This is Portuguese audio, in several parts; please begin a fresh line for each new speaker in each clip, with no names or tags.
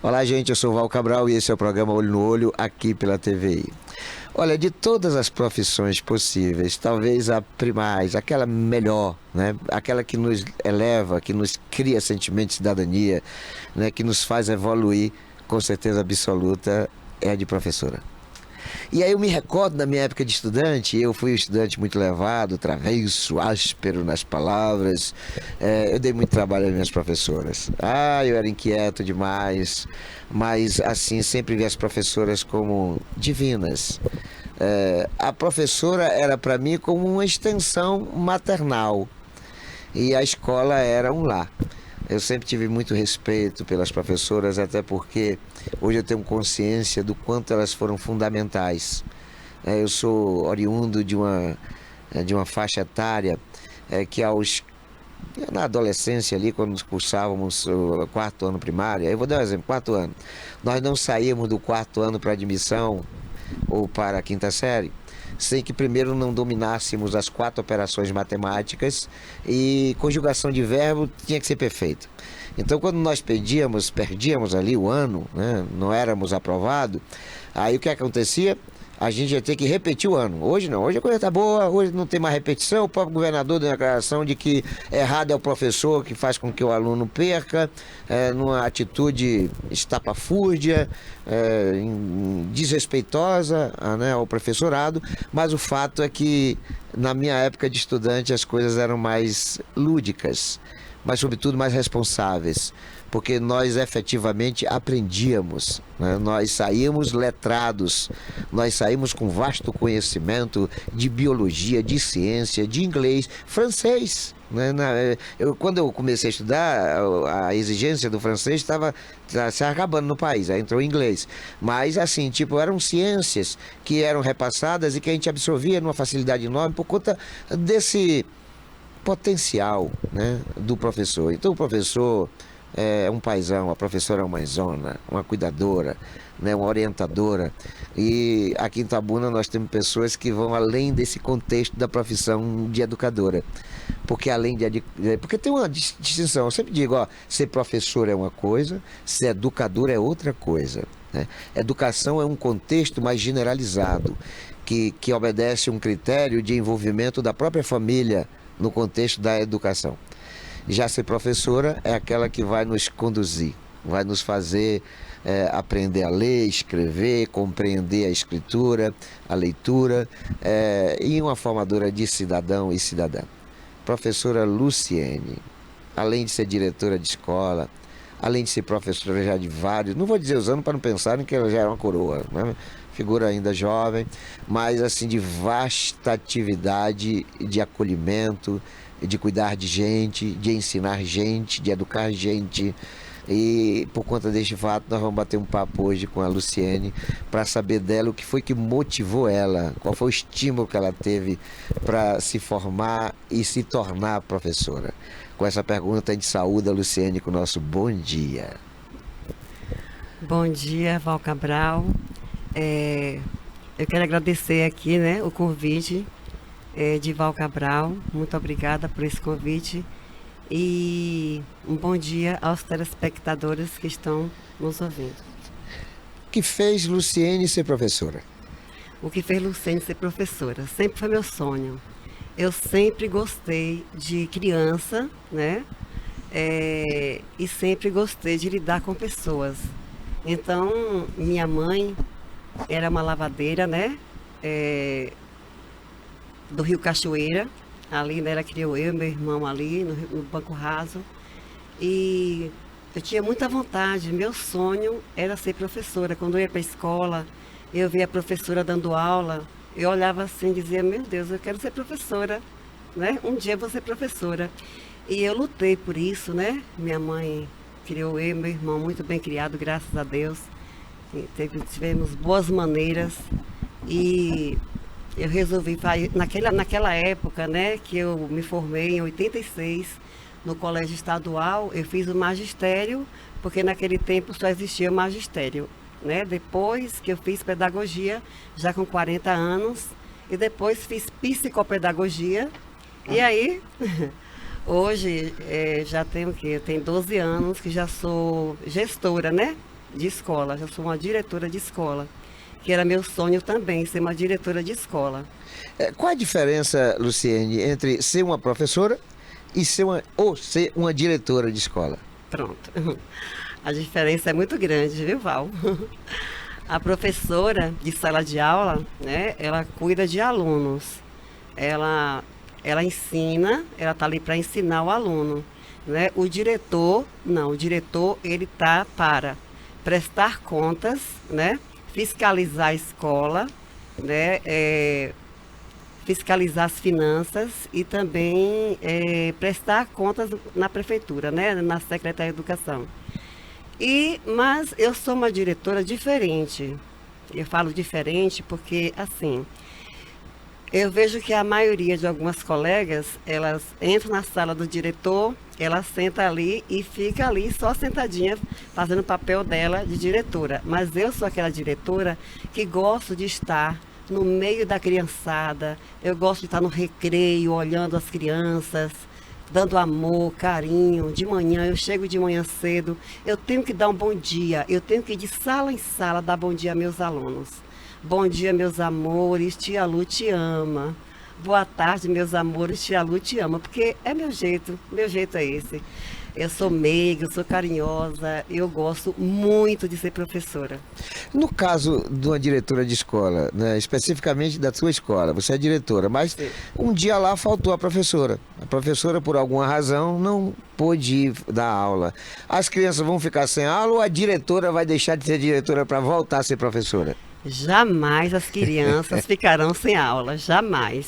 Olá, gente, eu sou o Val Cabral e esse é o programa Olho no Olho, aqui pela TVI. Olha, de todas as profissões possíveis, talvez a primaz, aquela melhor, né? Aquela que nos eleva, que nos cria sentimento de cidadania, né? Que nos faz evoluir, com certeza absoluta, é a de professora. E aí eu me recordo da minha época de estudante, eu fui um estudante muito levado, travesso, áspero nas palavras. Eu dei muito trabalho às minhas professoras. Eu era inquieto demais, mas assim, sempre vi as professoras como divinas. A professora era para mim como uma extensão maternal e a escola era um lar. Eu sempre tive muito respeito pelas professoras, até porque hoje eu tenho consciência do quanto elas foram fundamentais. Eu sou oriundo de uma faixa etária que na adolescência ali, quando nos cursávamos o quarto ano primário, eu vou dar um exemplo, quarto ano, nós não saímos do quarto ano para admissão ou para a quinta série, sem que primeiro não dominássemos as 4 operações matemáticas e conjugação de verbo tinha que ser perfeita. Então, quando nós perdíamos ali o ano, né, não éramos aprovados, aí o que acontecia? A gente ia ter que repetir o ano. Hoje não, hoje a coisa está boa, hoje não tem mais repetição. O próprio governador deu a declaração de que errado é o professor que faz com que o aluno perca, numa atitude estapafúrdia, desrespeitosa, né, ao professorado. Mas o fato é que na minha época de estudante as coisas eram mais lúdicas, mas sobretudo mais responsáveis, porque nós efetivamente aprendíamos, né? Nós saímos letrados, nós saímos com vasto conhecimento de biologia, de ciência, de inglês, francês. Né? Quando eu comecei a estudar, a exigência do francês estava se acabando no país, aí entrou o inglês. Mas assim, tipo, eram ciências que eram repassadas e que a gente absorvia numa facilidade enorme por conta desse potencial, né, do professor. Então o professor é um paizão, a professora é uma mãezona, uma cuidadora, né, uma orientadora. E aqui em Itabuna nós temos pessoas que vão além desse contexto da profissão de educadora. Porque porque tem uma distinção, eu sempre digo, ó, ser professor é uma coisa, ser educador é outra coisa. Né? Educação é um contexto mais generalizado, que obedece um critério de envolvimento da própria família no contexto da educação. Já ser professora é aquela que vai nos conduzir, vai nos fazer aprender a ler, escrever, compreender a escritura, a leitura, e uma formadora de cidadão e cidadã. Professora Luciene, além de ser diretora de escola, além de ser professora já de vários, não vou dizer os anos para não pensarem que ela já é uma coroa, né? Figura ainda jovem, mas assim de vasta atividade de acolhimento, de cuidar de gente, de ensinar gente, de educar gente. E por conta deste fato nós vamos bater um papo hoje com a Luciene para saber dela o que foi que motivou ela, qual foi o estímulo que ela teve para se formar e se tornar professora. Com essa pergunta a gente saúda a Luciene com o nosso bom dia.
Bom dia, Val Cabral. Eu quero agradecer aqui, né, o convite de Val Cabral. Muito obrigada por esse convite. E um bom dia aos telespectadores que estão nos ouvindo.
O que fez Luciene ser professora?
O que fez Luciene ser professora? Sempre foi meu sonho. Eu sempre gostei de criança, né? E sempre gostei de lidar com pessoas. Então, minha mãe era uma lavadeira, né? Do Rio Cachoeira. Ali, né, ela criou eu e meu irmão ali no Banco Raso. E eu tinha muita vontade. Meu sonho era ser professora. Quando eu ia para a escola, eu via a professora dando aula. Eu olhava assim e dizia, meu Deus, eu quero ser professora. Né? Um dia eu vou ser professora. E eu lutei por isso, né? Minha mãe criou eu e meu irmão muito bem criado, graças a Deus. Tivemos boas maneiras. E eu resolvi, naquela época, né, que eu me formei em 86, no colégio estadual, eu fiz o magistério, porque naquele tempo só existia o magistério, né? Depois que eu fiz pedagogia, já com 40 anos, e depois fiz psicopedagogia, e aí, hoje, já tenho o quê? Eu tenho 12 anos que já sou gestora, né? de escola, eu sou uma diretora de escola, que era meu sonho também, ser uma diretora de escola.
Qual a diferença, Luciene, entre ser uma professora e ser uma diretora de escola?
Pronto. A diferença é muito grande, viu, Val? A professora de sala de aula, né, ela cuida de alunos. Ela ensina, ela está ali para ensinar o aluno, né? O diretor, não, o diretor ele tá para prestar contas, né? Fiscalizar a escola, né? Fiscalizar as finanças e também prestar contas na prefeitura, né? Na Secretaria de Educação. Mas eu sou uma diretora diferente. Eu falo diferente porque, assim, eu vejo que a maioria de algumas colegas, elas entram na sala do diretor, ela senta ali e fica ali só sentadinha, fazendo o papel dela de diretora. Mas eu sou aquela diretora que gosto de estar no meio da criançada, eu gosto de estar no recreio, olhando as crianças, dando amor, carinho. De manhã, eu chego de manhã cedo, eu tenho que dar um bom dia, eu tenho que ir de sala em sala dar bom dia a meus alunos. Bom dia, meus amores, tia Lu te ama. Boa tarde, meus amores, tia Lu te ama, porque é meu jeito é esse. Eu sou meiga, eu sou carinhosa, eu gosto muito de ser professora.
No caso de uma diretora de escola, né, especificamente da sua escola, você é diretora, mas
Sim.
um dia lá faltou a professora. A professora, por alguma razão, não pôde ir dar aula. As crianças vão ficar sem aula ou a diretora vai deixar de ser diretora para voltar a ser professora?
Jamais as crianças ficarão sem aula, jamais.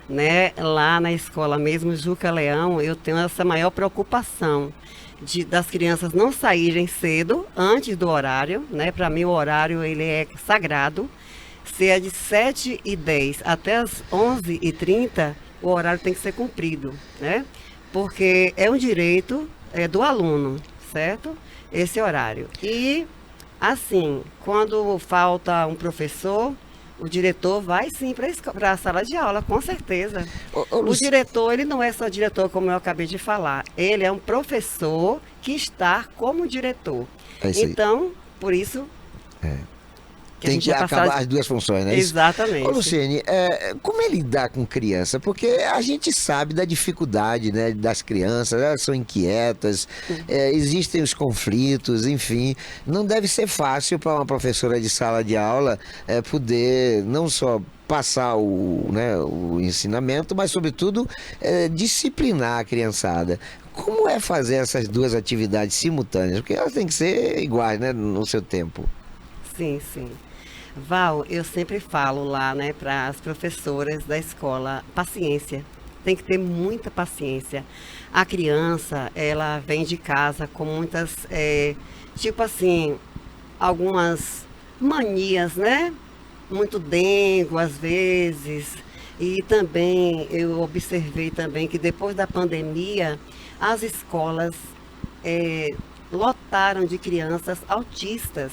Né? Lá na escola mesmo, Juca Leão, eu tenho essa maior preocupação das crianças não saírem cedo, antes do horário, né? Para mim o horário ele é sagrado. Se é de 7h10 até as 11h30, o horário tem que ser cumprido, né? Porque é um direito do aluno, certo? Esse horário. E assim, quando falta um professor, o diretor vai sim para a sala de aula, com certeza. O diretor, ele não é só diretor, como eu acabei de falar. Ele é um professor que está como diretor.
É isso aí.
Então, por isso...
Tem que acabar as duas funções, né?
Exatamente.
Ô, Luciene, como é lidar com criança? Porque a gente sabe da dificuldade, né, das crianças, elas são inquietas, existem os conflitos, enfim. Não deve ser fácil para uma professora de sala de aula poder não só passar o ensinamento, mas, sobretudo, disciplinar a criançada. Como é fazer essas duas atividades simultâneas? Porque elas têm que ser iguais, né, no seu tempo.
Sim, sim. Val, eu sempre falo lá, né, para as professoras da escola, paciência. Tem que ter muita paciência. A criança, ela vem de casa com muitas, tipo assim, algumas manias, né? Muito dengo, às vezes. E também, eu observei também que depois da pandemia, as escolas lotaram de crianças autistas.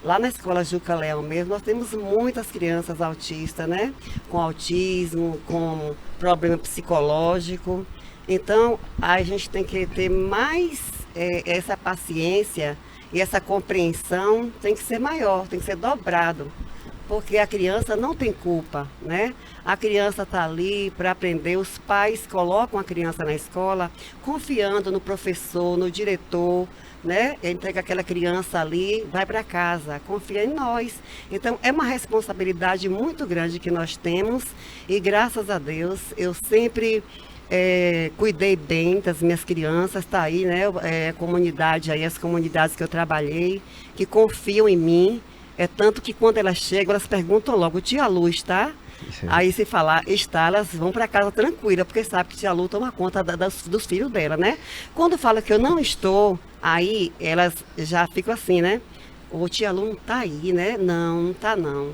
Lá na escola Juca Leão mesmo, nós temos muitas crianças autistas, né? Com autismo, com problema psicológico. Então, a gente tem que ter mais essa paciência e essa compreensão tem que ser maior, tem que ser dobrado. Porque a criança não tem culpa, né? A criança está ali para aprender, os pais colocam a criança na escola confiando no professor, no diretor, né? Entrega aquela criança ali, vai para casa, confia em nós. Então, é uma responsabilidade muito grande que nós temos e, graças a Deus, eu sempre cuidei bem das minhas crianças, tá aí, né? A comunidade aí, as comunidades que eu trabalhei, que confiam em mim. É tanto que quando elas chegam, elas perguntam logo, tia Lu está? Sim. Aí se falar está, elas vão para casa tranquila, porque sabe que tia Lu toma conta dos filhos dela, né? Quando fala que eu não estou, aí elas já ficam assim, né? Ô, tia Lu não tá aí, né? Não, não tá não.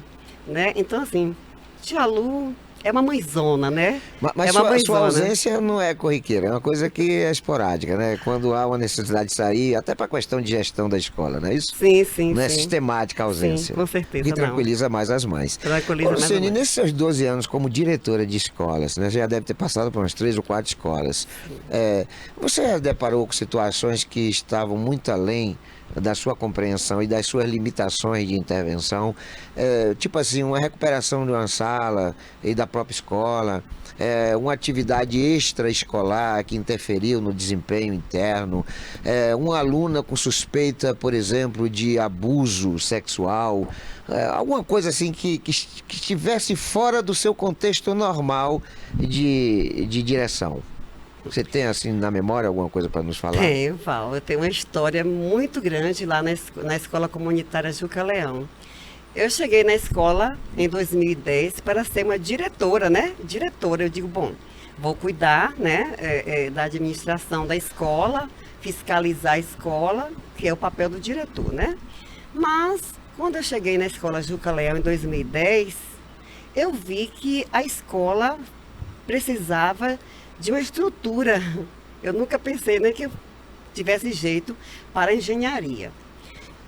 Né? Então assim, tia Lu é uma mãezona, né?
Mas sua ausência não é corriqueira, é uma coisa que é esporádica, né? Quando há uma necessidade de sair, até para questão de gestão da escola, não é isso?
Sim, sim,
não é
sim.
sistemática a ausência.
Sim, com certeza.
Que tranquiliza mais as mães.
Tranquiliza mais as mães.
Nesses seus 12 anos como diretora de escolas, né? Você já deve ter passado por umas 3 ou 4 escolas. Você já deparou com situações que estavam muito além da sua compreensão e das suas limitações de intervenção, tipo assim, uma recuperação de uma sala e da própria escola, uma atividade extraescolar que interferiu no desempenho interno, uma aluna com suspeita, por exemplo, de abuso sexual, alguma coisa assim que estivesse fora do seu contexto normal de direção. Você tem assim na memória alguma coisa para nos falar?
Tenho, Val. Eu tenho uma história muito grande lá na Escola Comunitária Juca Leão. Eu cheguei na escola em 2010 para ser uma diretora, né? Diretora, eu digo, bom, vou cuidar, né, da administração da escola, fiscalizar a escola, que é o papel do diretor, né? Mas, quando eu cheguei na Escola Juca Leão em 2010, eu vi que a escola precisava de uma estrutura. Eu nunca pensei nem que eu tivesse jeito para engenharia.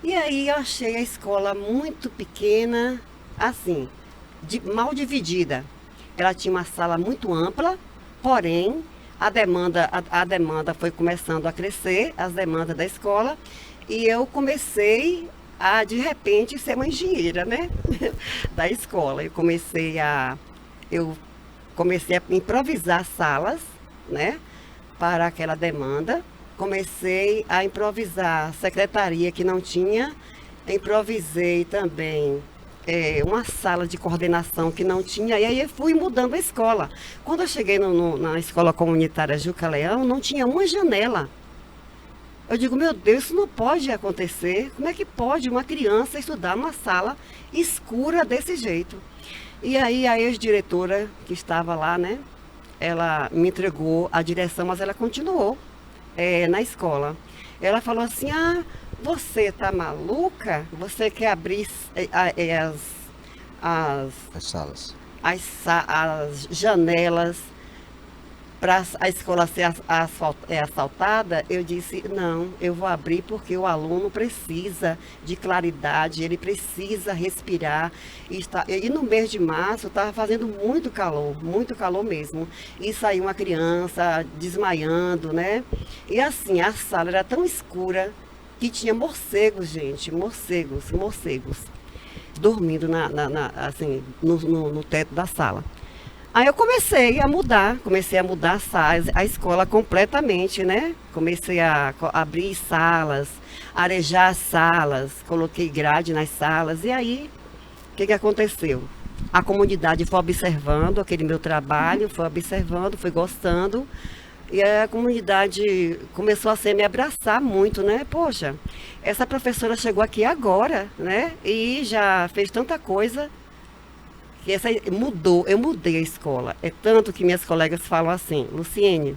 E aí eu achei a escola muito pequena, assim, mal dividida. Ela tinha uma sala muito ampla, porém a demanda foi começando a crescer, as demandas da escola, e eu comecei a, de repente, ser uma engenheira, né, da escola. Eu comecei a improvisar salas, né, para aquela demanda. Comecei a improvisar secretaria que não tinha. Improvisei também uma sala de coordenação que não tinha. E aí eu fui mudando a escola. Quando eu cheguei na escola comunitária Juca Leão, não tinha uma janela. Eu digo, meu Deus, isso não pode acontecer. Como é que pode uma criança estudar numa sala escura desse jeito? E aí a ex-diretora que estava lá, né, ela me entregou a direção, mas ela continuou na escola. Ela falou assim, você tá maluca? Você quer abrir
As salas.
as janelas para a escola ser assaltada? Eu disse, não, eu vou abrir porque o aluno precisa de claridade, ele precisa respirar. E no mês de março estava fazendo muito calor mesmo. E saiu uma criança desmaiando, né? E assim, a sala era tão escura que tinha morcegos, gente, morcegos, dormindo assim, no teto da sala. Aí eu comecei a mudar a escola completamente, né? Comecei a abrir salas, arejar salas, coloquei grade nas salas. E aí, o que aconteceu? A comunidade foi observando aquele meu trabalho, foi observando, foi gostando. E a comunidade começou a me abraçar muito, né? Poxa, essa professora chegou aqui agora, né? E já fez tanta coisa. Que eu mudei a escola. É tanto que minhas colegas falam assim, Luciene,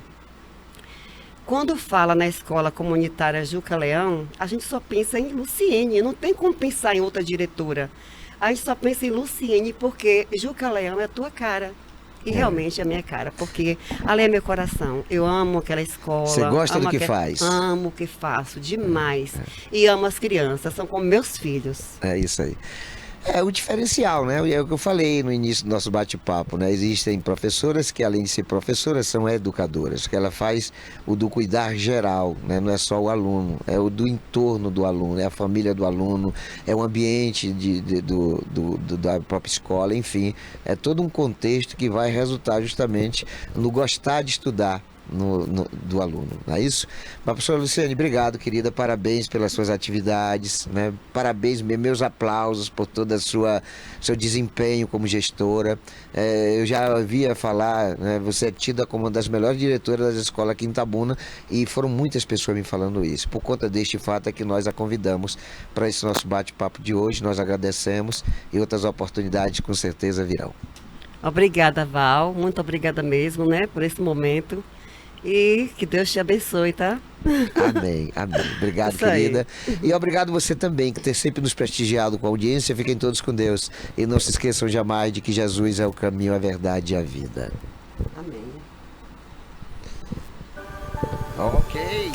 quando fala na escola comunitária Juca Leão, a gente só pensa em Luciene, não tem como pensar em outra diretora. A gente só pensa em Luciene porque Juca Leão é a tua cara. E realmente é a minha cara, porque ali é meu coração. Eu amo aquela escola.
Você gosta do que faz?
Amo o que faço, demais. E amo as crianças, são como meus filhos.
É isso aí. É o diferencial, né? É o que eu falei no início do nosso bate-papo, né? Existem professoras que, além de ser professoras, são educadoras, que ela faz o do cuidar geral, né? Não é só o aluno, é o do entorno do aluno, é a família do aluno, é o ambiente da própria escola, enfim, é todo um contexto que vai resultar justamente no gostar de estudar do aluno, não é isso? Mas, professora Luciene, obrigado, querida, parabéns pelas suas atividades, né? Parabéns, meus aplausos por todo o seu desempenho como gestora. Eu já ouvia falar, né? Você é tida como uma das melhores diretoras da escola aqui em Itabuna, e foram muitas pessoas me falando isso. Por conta deste fato é que nós a convidamos para esse nosso bate-papo de hoje. Nós agradecemos e outras oportunidades com certeza virão.
Obrigada, Val, muito obrigada mesmo, né, por esse momento. E que Deus te abençoe, tá?
Amém, amém. Obrigado, querida. E obrigado você também, que tem sempre nos prestigiado com a audiência. Fiquem todos com Deus. E não se esqueçam jamais de que Jesus é o caminho, a verdade e a vida.
Amém.
Ok.